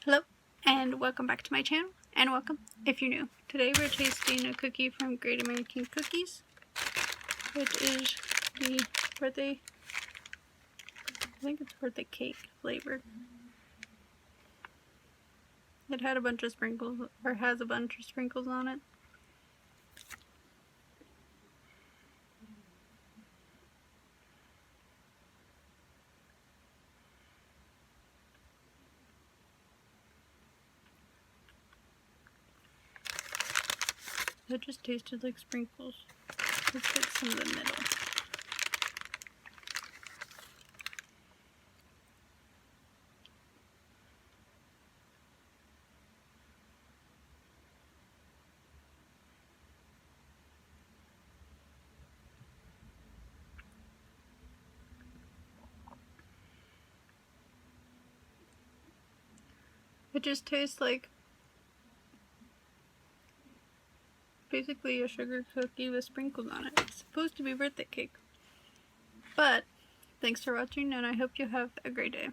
Hello, and welcome back to my channel, and welcome if you're new. Today we're tasting a cookie from Great American Cookies, which is the birthday, I think it's birthday cake flavored. It had a bunch of sprinkles, or has a bunch of sprinkles on it. It just tasted like sprinkles. Let's get some of the middle. It just tastes like basically a sugar cookie with sprinkles on it. It's supposed to be birthday cake. But thanks for watching, and I hope you have a great day.